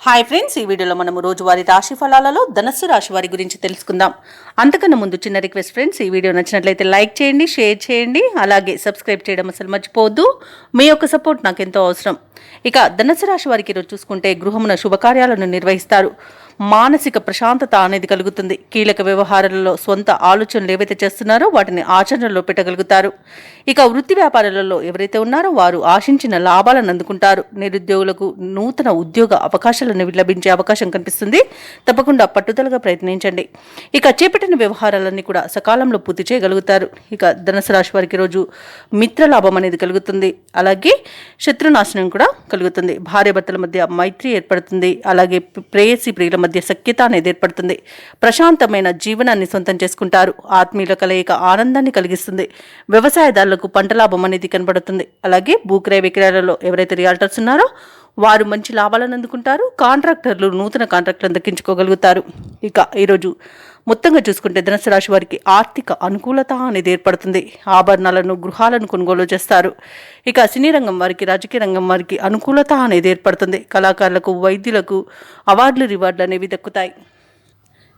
Hi friends, ఈ వీడియోలో మనము రోజువారీ రాశి ఫలాలలో ధనస్సు రాశి వారి గురించి తెలుసుకుందాం. అంతకన్నా ముందు చిన్న రిక్వెస్ట్ ఫ్రెండ్స్, ఈ వీడియో నచ్చినట్లయితే లైక్ చేయండి, షేర్ చేయండి, అలాగే సబ్స్క్రైబ్ చేయడం అసలు మర్చిపోవద్దు. మీ యొక్క సపోర్ట్ నాకు ఎంతో అవసరం. ఇక ధనస్సు రాశి వారికి ఈరోజు చూసుకుంటే గృహమున శుభకార్యాలను నిర్వహిస్తారు. మానసిక ప్రశాంతత అనేది కలుగుతుంది. కీలక వ్యవహారాలలో సొంత ఆలోచనలు ఏవైతే చేస్తున్నారో వాటిని ఆచరణలో పెట్టగలుగుతారు. ఇక వృత్తి వ్యాపారాలలో ఎవరైతే ఉన్నారో వారు ఆశించిన లాభాలను అందుకుంటారు. నిరుద్యోగులకు నూతన ఉద్యోగ అవకాశాలను లభించే అవకాశం కనిపిస్తుంది. తప్పకుండా పట్టుదలగా ప్రయత్నించండి. ఇక చేపట్టిన వ్యవహారాలన్నీ కూడా సకాలంలో పూర్తి చేయగలుగుతారు. ఇక ధనుసు రాశి వారికి రోజు మిత్రలాభం అనేది కలుగుతుంది. అలాగే శత్రునాశనం కూడా కలుగుతుంది. భార్యాభర్తల మధ్య మైత్రి ఏర్పడుతుంది. అలాగే ప్రేయసి ప్రియుల మధ్య సఖ్యత అనేది ఏర్పడుతుంది. ప్రశాంతమైన జీవనాన్ని సొంతం చేసుకుంటారు. ఆత్మీయుల కలయిక ఆనందాన్ని కలిగిస్తుంది. వ్యవసాయదారులకు పంట లాభం అనేది కనబడుతుంది. అలాగే భూక్రయ విక్రయాలలో ఎవరైతే రియాల్టర్స్ ఉన్నారో వారు మంచి లాభాలను అందుకుంటారు. కాంట్రాక్టర్లు నూతన కాంట్రాక్టులను దక్కించుకోగలుగుతారు. ఇక ఈరోజు మొత్తంగా చూసుకుంటే ధనుసు రాశి వారికి ఆర్థిక అనుకూలత అనేది ఏర్పడుతుంది. ఆభరణాలను గృహాలను కొనుగోలు చేస్తారు. ఇక సినీ రంగం వారికి, రాజకీయ రంగం వారికి అనుకూలత అనేది ఏర్పడుతుంది. కళాకారులకు, వైద్యులకు అవార్డులు, రివార్డులు అనేవి దక్కుతాయి.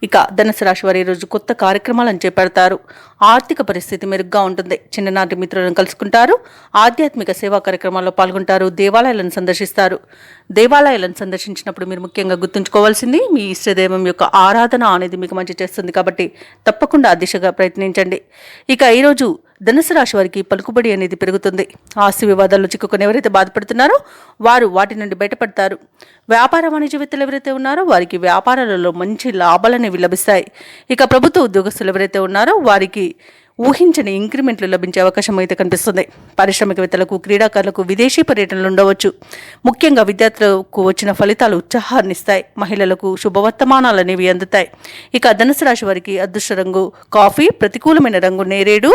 ఇక ధనుసు రాశి వారి రోజు కొత్త కార్యక్రమాలను చేపడతారు. ఆర్థిక పరిస్థితి మెరుగ్గా ఉంటుంది. చిన్ననాటి మిత్రులను కలుసుకుంటారు. ఆధ్యాత్మిక సేవా కార్యక్రమాల్లో పాల్గొంటారు. దేవాలయాలను సందర్శిస్తారు. దేవాలయాలను సందర్శించినప్పుడు మీరు ముఖ్యంగా గుర్తుంచుకోవాల్సింది మీ ఇష్టదైవం యొక్క ఆరాధన అనేది మీకు మంచి చేస్తుంది. కాబట్టి తప్పకుండా ఆ దిశగా ప్రయత్నించండి. ఇక ఈరోజు ధనుసు రాశి వారికి పలుకుబడి అనేది పెరుగుతుంది. ఆస్తి వివాదాల్లో చిక్కుకొని ఎవరైతే బాధపడుతున్నారో వారు వాటి నుండి బయటపడతారు. వ్యాపార వాణిజ్యవేత్తలు ఎవరైతే ఉన్నారో వారికి వ్యాపారాలలో మంచి లాభాలనేవి లభిస్తాయి. ఇక ప్రభుత్వ ఉద్యోగస్తులు ఎవరైతే ఉన్నారో వారికి ఊహించని ఇంక్రిమెంట్లు లభించే అవకాశం అయితే కనిపిస్తుంది. పారిశ్రామికవేత్తలకు, క్రీడాకారులకు విదేశీ పర్యటనలు ఉండవచ్చు. ముఖ్యంగా విద్యార్థులకు వచ్చిన ఫలితాలు ఉత్సాహాన్నిస్తాయి. మహిళలకు శుభవర్తమానాలు అనేవి అందుతాయి. ఇక ధనుసు రాశి వారికి అదృష్ట రంగు కాఫీ, ప్రతికూలమైన రంగు నేరేడు,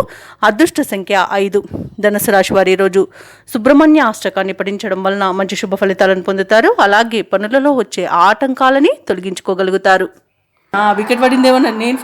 అదృష్ట సంఖ్య 5. ధనుసు రాశి వారి రోజు సుబ్రహ్మణ్య అష్టకాన్ని పఠించడం వలన మంచి శుభ ఫలితాలను పొందుతారు. అలాగే పనులలో వచ్చే ఆటంకాలని తొలగించుకోగలుగుతారు. వికెట్ పడిందేమన్నా నేను